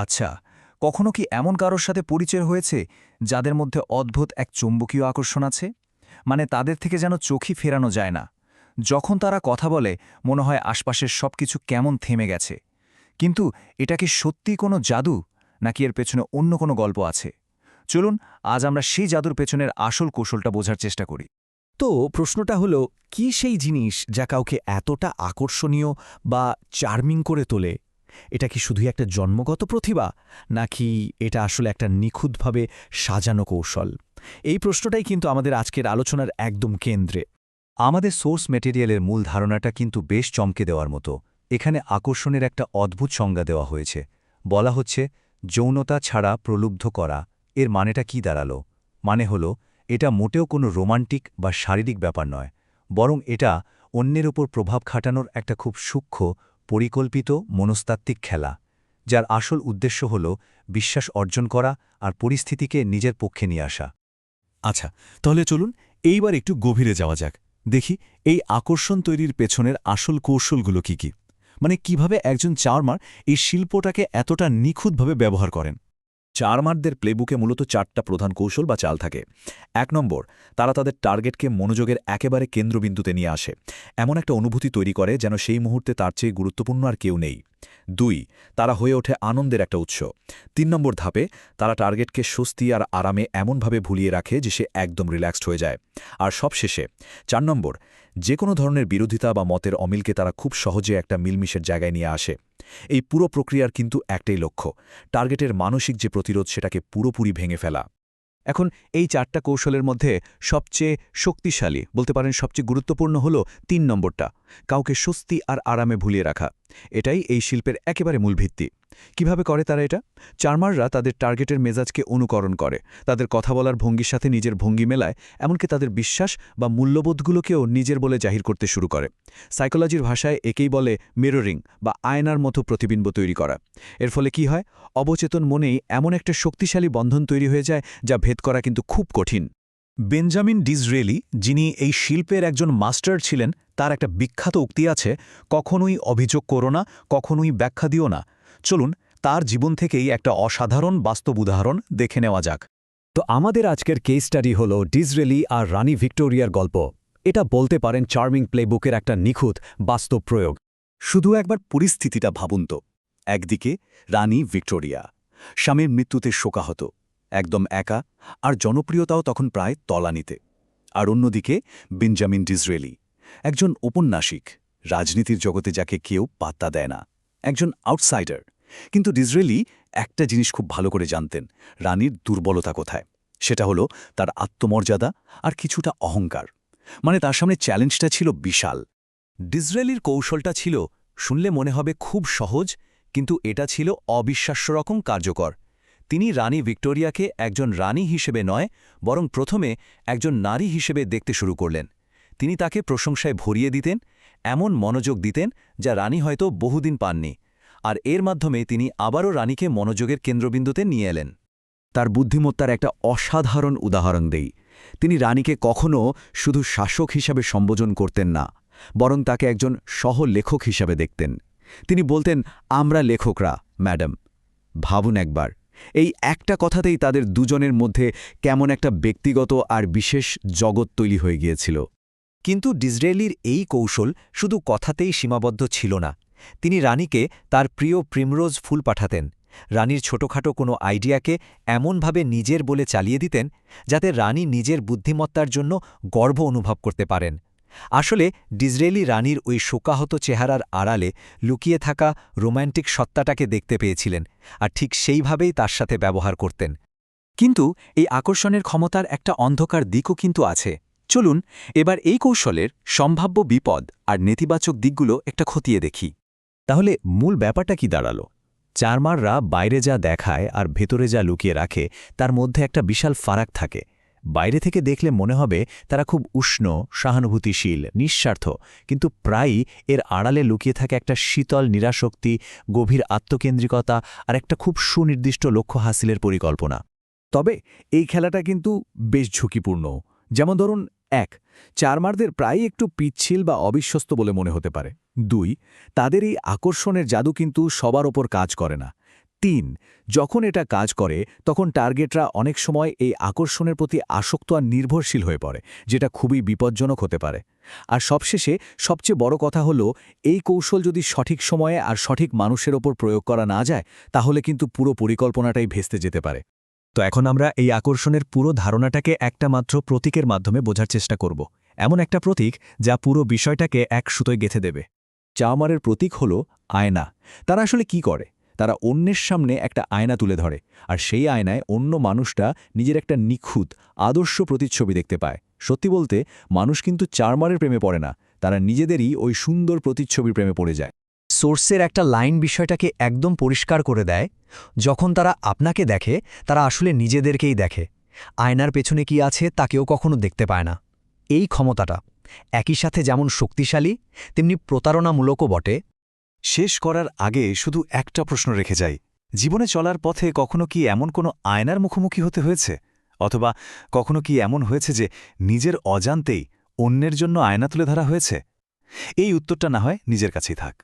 আচ্ছা, কখনো কি এমন কারোর সাথে পরিচয় হয়েছে যাদের মধ্যে অদ্ভুত এক চৌম্বকীয় আকর্ষণ আছে? মানে তাদের থেকে যেন চোখই ফেরানো যায় না। যখন তারা কথা বলে মনে হয় আশপাশের সবকিছু কেমন থেমে গেছে। কিন্তু এটা কি সত্যিই কোনো জাদু, নাকি এর পেছনে অন্য কোনো গল্প আছে? চলুন আজ আমরা সেই জাদুর পেছনের আসল কৌশলটা বোঝার চেষ্টা করি। তো প্রশ্নটা হলো, কি সেই জিনিস যা কাউকে এতটা আকর্ষণীয় বা চার্মিং করে তোলে? এটা কি শুধুই একটা জন্মগত প্রতিভা, নাকি এটা আসলে একটা নিখুঁতভাবে সাজানো কৌশল? এই প্রশ্নটাই কিন্তু আমাদের আজকের আলোচনার একদম কেন্দ্রে। আমাদের সোর্স ম্যাটেরিয়ালের মূল ধারণাটা কিন্তু বেশ চমকে দেওয়ার মতো। এখানে আকর্ষণের একটা অদ্ভুত সংজ্ঞা দেওয়া হয়েছে। বলা হচ্ছে, যৌনতা ছাড়া প্রলুব্ধ করা। এর মানেটা কি দাঁড়ালো? মানে হলো, এটা মোটেও কোনো রোমান্টিক বা শারীরিক ব্যাপার নয়, বরং এটা অন্যের ওপর প্রভাব খাটানোর একটা খুব সূক্ষ্ম, পরিকল্পিত মনস্তাত্ত্বিক খেলা, যার আসল উদ্দেশ্য হল বিশ্বাস অর্জন করা আর পরিস্থিতিকে নিজের পক্ষে নিয়ে আসা। আচ্ছা, তাহলে চলুন এইবার একটু গভীরে যাওয়া যাক। দেখি এই আকর্ষণ তৈরির পেছনের আসল কৌশলগুলো কি কি। মানে কিভাবে একজন চার্মার এই শিল্পটাকে এতটা নিখুঁতভাবে ব্যবহার করেন। চার্মারদের প্লেবুকে মূলত 4টা প্রধান কৌশল বা চাল থাকে। 1 নম্বর, তারা তাদের টার্গেটকে মনোযোগের একেবারে কেন্দ্রবিন্দুতে নিয়ে আসে, এমন একটা অনুভূতি তৈরি করে যেন সেই মুহূর্তে তার চেয়ে গুরুত্বপূর্ণ আর কেউ নেই। 2, তারা হয়ে ওঠে আনন্দের একটা উৎস। 3 নম্বর ধাপে, তারা টার্গেটকে স্বস্তি আর আরামে এমনভাবে ভুলিয়ে রাখে যে সে একদম রিল্যাক্সড হয়ে যায়। আর সবশেষে 4 নম্বর, যে কোনো ধরনের বিরোধিতা বা মতের অমিলকে তারা খুব সহজে একটা মিলমিশের জায়গায় নিয়ে আসে। এই পুরো প্রক্রিয়ার কিন্তু একটাই লক্ষ্য, টার্গেটের মানসিক যে প্রতিরোধ সেটাকে পুরোপুরি ভেঙে ফেলা। এখন এই 4টা কৌশলের মধ্যে সবচেয়ে শক্তিশালী, বলতে পারেন সবচেয়ে গুরুত্বপূর্ণ হল 3 নম্বরটা, কাউকে স্বস্তি আর আরামে ভুলিয়ে রাখা। এটাই এই শিল্পের একেবারে মূল ভিত্তি। কিভাবে করে তারা এটা? চার্মাররা তাদের টার্গেটের মেজাজকে অনুকরণ করে, তাদের কথা বলার ভঙ্গির সাথে নিজের ভঙ্গি মেলায়, এমনকি তাদের বিশ্বাস বা মূল্যবোধগুলোকেও নিজের বলে জাহির করতে শুরু করে। সাইকোলজির ভাষায় একেই বলে মিররিং বা আয়নার মতো প্রতিবিম্ব তৈরি করা। এর ফলে কি হয়? অবচেতন মনেই এমন একটা শক্তিশালী বন্ধন তৈরি হয়ে যায় যা ভেদ করা কিন্তু খুব কঠিন। বেঞ্জামিন ডিসরেলি, যিনি এই শিল্পের একজন মাস্টার ছিলেন, তার একটা বিখ্যাত উক্তি আছে, কখনোই অভিযোগ করো না, কখনোই ব্যাখ্যা দিও না। চলুন তার জীবন থেকেই একটা অসাধারণ বাস্তব উদাহরণ দেখে নেওয়া যাক। তো আমাদের আজকের কেস স্টাডি হল ডিসরেলি আর রানী ভিক্টোরিয়ার গল্প। এটা বলতে পারেন চার্মিং প্লেবুকের একটা নিখুঁত বাস্তব প্রয়োগ। শুধু একবার পরিস্থিতিটা ভাবুন তো। একদিকে রানী ভিক্টোরিয়া, স্বামীর মৃত্যুতে শোকাহত, একদম একা, আর জনপ্রিয়তাও তখন প্রায় তলানিতে। আর অন্যদিকে বেঞ্জামিন ডিসরেলি, একজন ঔপন্যাসিক, রাজনীতির জগতে যাকে কেউ পাত্তা দেয় না, একজন আউটসাইডার। কিন্তু ডিসরেলি একটা জিনিস খুব ভালো করে জানতেন, রানীর দুর্বলতা কোথায়। সেটা হলো তার আত্মমর্যাদা আর কিছুটা অহংকার। মানে তার সামনে চ্যালেঞ্জটা ছিল বিশাল। ডিসরেলির কৌশলটা ছিল, শুনলে মনে হবে খুব সহজ, কিন্তু এটা ছিল অবিশ্বাস্য রকম কার্যকর। তিনি রানী ভিক্টোরিয়াকে একজন রানী হিসেবে নয়, বরং প্রথমে একজন নারী হিসেবে দেখতে শুরু করলেন। তিনি তাকে প্রশংসায় ভরিয়ে দিতেন, এমন মনোযোগ দিতেন যা রানী হয়তো বহুদিন পাননি। আর এর মাধ্যমে তিনি আবারও রানীকে মনোযোগের কেন্দ্রবিন্দুতে নিয়ে এলেন। তার বুদ্ধিমত্তার একটা অসাধারণ উদাহরণ দেই। তিনি রানীকে কখনও শুধু শাসক হিসাবে সম্বোধন করতেন না, বরং তাকে একজন সহ-লেখক হিসাবে দেখতেন। তিনি বলতেন, আমরা লেখকরা, ম্যাডাম। ভাবুন একবার, এই একটা কথাতেই তাদের দুজনের মধ্যে কেমন একটা ব্যক্তিগত আর বিশেষ জগৎ তৈরি হয়ে গিয়েছিল। কিন্তু ডিসরেলির এই কৌশল শুধু কথাতেই সীমাবদ্ধ ছিল না। তিনি রানীকে তার প্রিয় প্রিমরোজ ফুল পাঠাতেন, রানীর ছোটখাটো কোনো আইডিয়াকে এমনভাবে নিজের বলে চালিয়ে দিতেন যাতে রানী নিজের বুদ্ধিমত্তার জন্য গর্ব অনুভব করতে পারেন। আসলে ডিসরেলি রানীর ওই শোকাহত চেহারার আড়ালে লুকিয়ে থাকা রোম্যান্টিক সত্তাটাকে দেখতে পেয়েছিলেন, আর ঠিক সেইভাবেই তার সাথে ব্যবহার করতেন। কিন্তু এই আকর্ষণের ক্ষমতার একটা অন্ধকার দিকও কিন্তু আছে। চলুন এবার এই কৌশলের সম্ভাব্য বিপদ আর নেতিবাচক দিকগুলো একটা খতিয়ে দেখি। তাহলে মূল ব্যাপারটা কি দাঁড়ালো? চার্মাররা বাইরে যা দেখায় আর ভেতরে যা লুকিয়ে রাখে তার মধ্যে একটা বিশাল ফারাক থাকে। বাইরে থেকে দেখলে মনে হবে তারা খুব উষ্ণ, সহানুভূতিশীল, নিঃস্বার্থ, কিন্তু প্রায়ই এর আড়ালে লুকিয়ে থাকে একটা শীতল নিরাসক্তি, গভীর আত্মকেন্দ্রিকতা আর একটা খুব সুনির্দিষ্ট লক্ষ্য হাসিলের পরিকল্পনা। তবে এই খেলাটা কিন্তু বেশ ঝুঁকিপূর্ণ। যেমন ধরুন, 1, চার্মারদের প্রায়ই একটু পিচ্ছিল বা অবিশ্বস্ত বলে মনে হতে পারে। 2, তাদের এই আকর্ষণের জাদু কিন্তু সবার ওপর কাজ করে না। 3. যখন এটা কাজ করে তখন টার্গেটরা অনেক সময় এই আকর্ষণের প্রতি আসক্ত আর নির্ভরশীল হয়ে পড়ে, যেটা খুবই বিপজ্জনক হতে পারে। আর সবশেষে সবচেয়ে বড় কথা হলো, এই কৌশল যদি সঠিক সময়ে আর সঠিক মানুষের ওপর প্রয়োগ করা না যায়, তাহলে কিন্তু পুরো পরিকল্পনাটাই ভেস্তে যেতে পারে। তো এখন আমরা এই আকর্ষণের পুরো ধারণাটাকে একটা মাত্র প্রতীকের মাধ্যমে বোঝার চেষ্টা করব, এমন একটা প্রতীক যা পুরো বিষয়টাকে এক সুতোয় গেঁথে দেবে। চামারের প্রতীক হল আয়না। তারা আসলে কি করে? তারা অন্যের সামনে একটা আয়না তুলে ধরে, আর সেই আয়নায় অন্য মানুষটা নিজের একটা নিখুঁত আদর্শ প্রতিচ্ছবি দেখতে পায়। সত্যি বলতে, মানুষ কিন্তু চারমারের প্রেমে পড়ে না, তারা নিজেদেরই ওই সুন্দর প্রতিচ্ছবির প্রেমে পড়ে যায়। সোর্সের একটা লাইন বিষয়টাকে একদম পরিষ্কার করে দেয়। যখন তারা আপনাকে দেখে, তারা আসলে নিজেদেরকেই দেখে। আয়নার পেছনে কি আছে তা কেউ কখনো দেখতে পায় না। এই ক্ষমতাটা একই সাথে যেমন শক্তিশালী, তেমনি প্রতারণামূলকও বটে। শেষ করার আগে শুধু একটা প্রশ্ন রেখে যাই। জীবনে চলার পথে কখনো কি এমন কোনো আয়নার মুখোমুখি হতে হয়েছে? অথবা কখনো কি এমন হয়েছে যে নিজের অজান্তেই অন্যের জন্য আয়না তুলে ধরা হয়েছে? এই উত্তরটা না হয় নিজের কাছেই থাক।